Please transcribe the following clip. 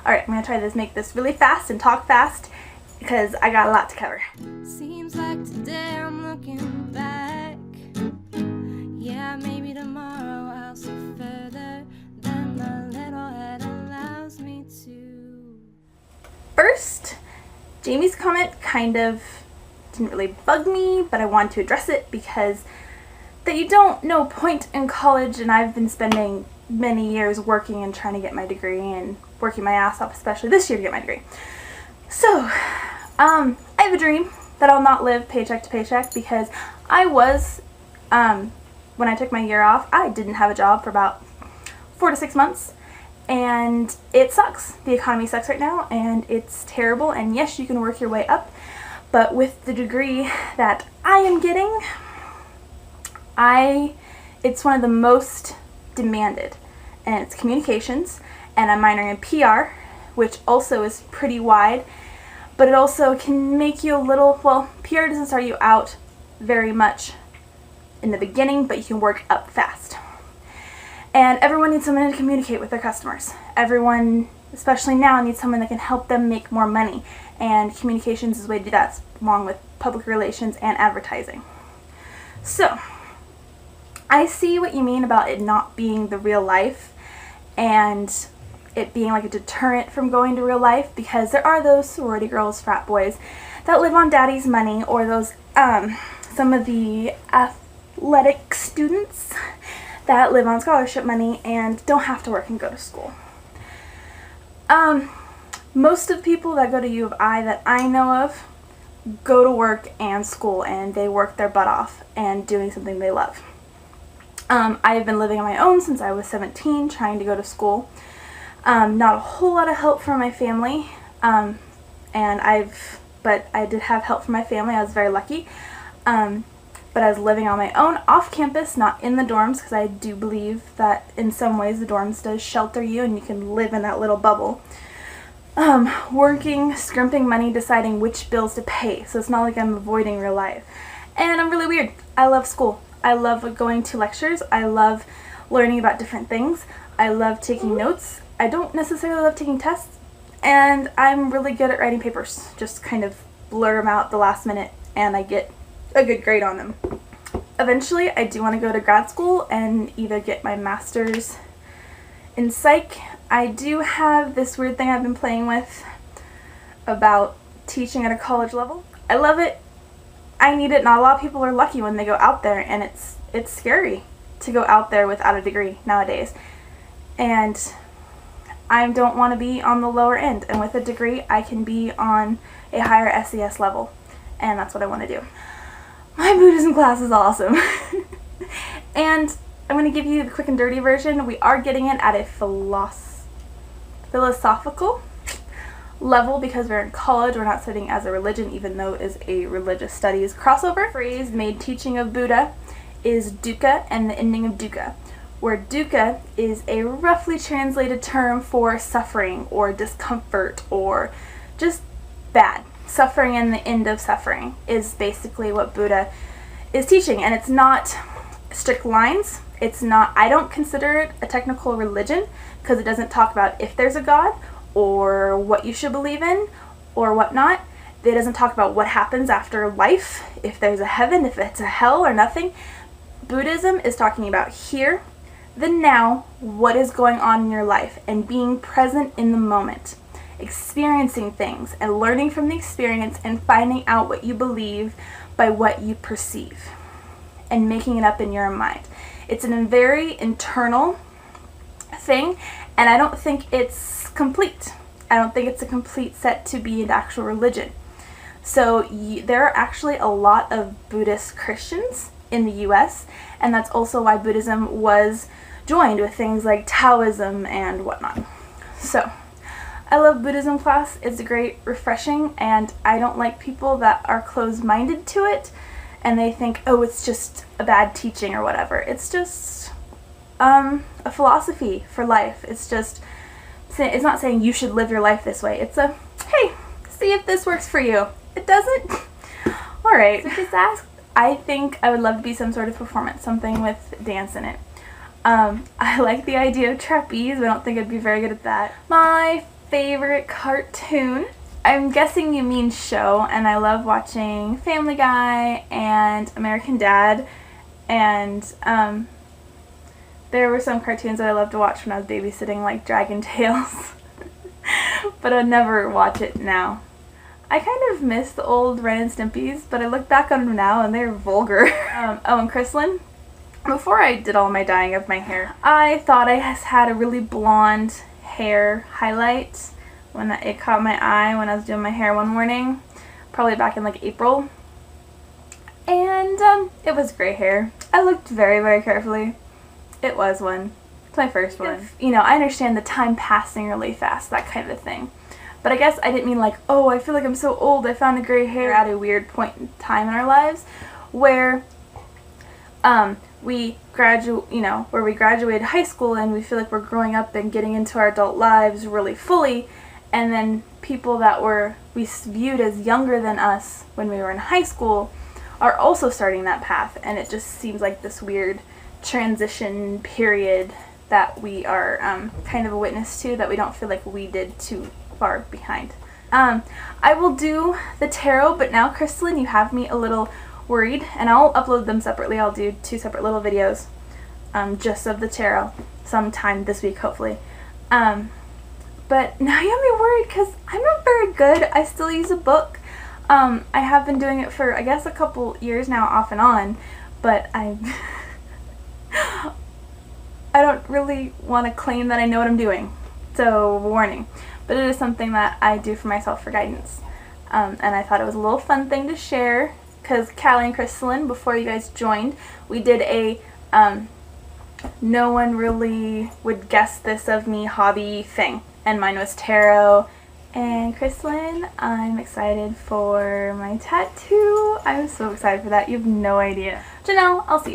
Alright, I'm going to try to make this really fast and talk fast because I got a lot to cover. Seems like today I'm looking back. Yeah, maybe tomorrow I'll see further than my little head allows me to. First, Jamie's comment kind of didn't really bug me, but I wanted to address it because that you don't know point in college, and I've been spending many years working and trying to get my degree and working my ass off, especially this year to get my degree. So, I have a dream that I'll not live paycheck to paycheck because I was, when I took my year off, I didn't have a job for about 4 to 6 months, and it sucks. The economy sucks right now, and it's terrible, and yes, you can work your way up, but with the degree that I am getting, it's one of the most demanded, and it's communications, and I'm minoring in PR, which also is pretty wide, but it also can make you a little, well, PR doesn't start you out very much in the beginning, but you can work up fast. And everyone needs someone to communicate with their customers. Everyone, especially now, needs someone that can help them make more money, and communications is a way to do that, along with public relations and advertising. So, I see what you mean about it not being the real life, and it being like a deterrent from going to real life, because there are those sorority girls, frat boys, that live on daddy's money, or those, some of the athletic students that live on scholarship money and don't have to work and go to school. Most of the people that go to U of I that I know of go to work and school, and they work their butt off and doing something they love. I have been living on my own since I was 17, trying to go to school. Not a whole lot of help from my family, but I did have help from my family. I was very lucky. But I was living on my own, off campus, not in the dorms, because I do believe that in some ways the dorms does shelter you and you can live in that little bubble. Working, scrimping money, deciding which bills to pay, so it's not like I'm avoiding real life. And I'm really weird. I love school. I love going to lectures. I love learning about different things. I love taking notes. I don't necessarily love taking tests, and I'm really good at writing papers. Just kind of blur them out the last minute, and I get a good grade on them. Eventually, I do want to go to grad school and either get my master's in psych. I do have this weird thing I've been playing with about teaching at a college level. I love it. I need it. Not a lot of people are lucky when they go out there, and it's scary to go out there without a degree nowadays. And I don't want to be on the lower end, and with a degree I can be on a higher SES level, and that's what I want to do. My Buddhism class is awesome. And I'm going to give you the quick and dirty version. We are getting it at a philosophical level because we're in college. We're not studying as a religion, even though it is a religious studies crossover. The phrase made teaching of Buddha is dukkha and the ending of dukkha, where dukkha is a roughly translated term for suffering or discomfort or just bad. Suffering and the end of suffering is basically what Buddha is teaching, and it's not strict lines. It's not, I don't consider it a technical religion because it doesn't talk about if there's a God or what you should believe in or whatnot. It doesn't talk about what happens after life, if there's a heaven, if it's a hell or nothing. Buddhism is talking about here, the now, what is going on in your life, and being present in the moment, experiencing things and learning from the experience and finding out what you believe by what you perceive and making it up in your mind. It's a very internal thing, and I don't think it's complete. I don't think it's a complete set to be an actual religion. So there are actually a lot of Buddhist Christians in the US, and that's also why Buddhism was joined with things like Taoism and whatnot. So I love Buddhism class. It's great, refreshing, and I don't like people that are closed-minded to it and they think, oh, it's just a bad teaching or whatever. It's just a philosophy for life. It's not saying you should live your life this way. It's a, hey, see if this works for you. It doesn't? Alright. So just ask. I think I would love to be some sort of performance, something with dance in it. I like the idea of trapeze, but I don't think I'd be very good at that. My favorite cartoon. I'm guessing you mean show, and I love watching Family Guy and American Dad, and there were some cartoons that I loved to watch when I was babysitting, like Dragon Tales, but I'd never watch it now. I kind of miss the old Ren and Stimpy's, but I look back on them now and they're vulgar. Oh, and Chrislyn, before I did all my dyeing of my hair, I thought I had a really blonde hair highlight when it caught my eye when I was doing my hair one morning, probably back in like April, and it was gray hair. I looked very, very carefully. It was one. It's my first one. You know, I understand the time passing really fast, that kind of thing. But I guess I didn't mean like, oh, I feel like I'm so old, I found a gray hair at a weird point in time in our lives where we graduated high school and we feel like we're growing up and getting into our adult lives really fully, and then people that we viewed as younger than us when we were in high school are also starting that path, and it just seems like this weird transition period that we are kind of a witness to, that we don't feel like we did too far behind. I will do the tarot, but now, Chrislyn, you have me a little worried, and I'll upload them separately. I'll do 2 separate little videos just of the tarot sometime this week, hopefully. But now you have me worried because I'm not very good. I still use a book. I have been doing it for, I guess, a couple years now, off and on, but I don't really want to claim that I know what I'm doing, so warning. But it is something that I do for myself for guidance. And I thought it was a little fun thing to share, because Callie and Chrislyn, before you guys joined, we did a no one really would guess this of me hobby thing. And mine was tarot. And Chrislyn, I'm excited for my tattoo. I'm so excited for that. You have no idea. Janelle, I'll see you then.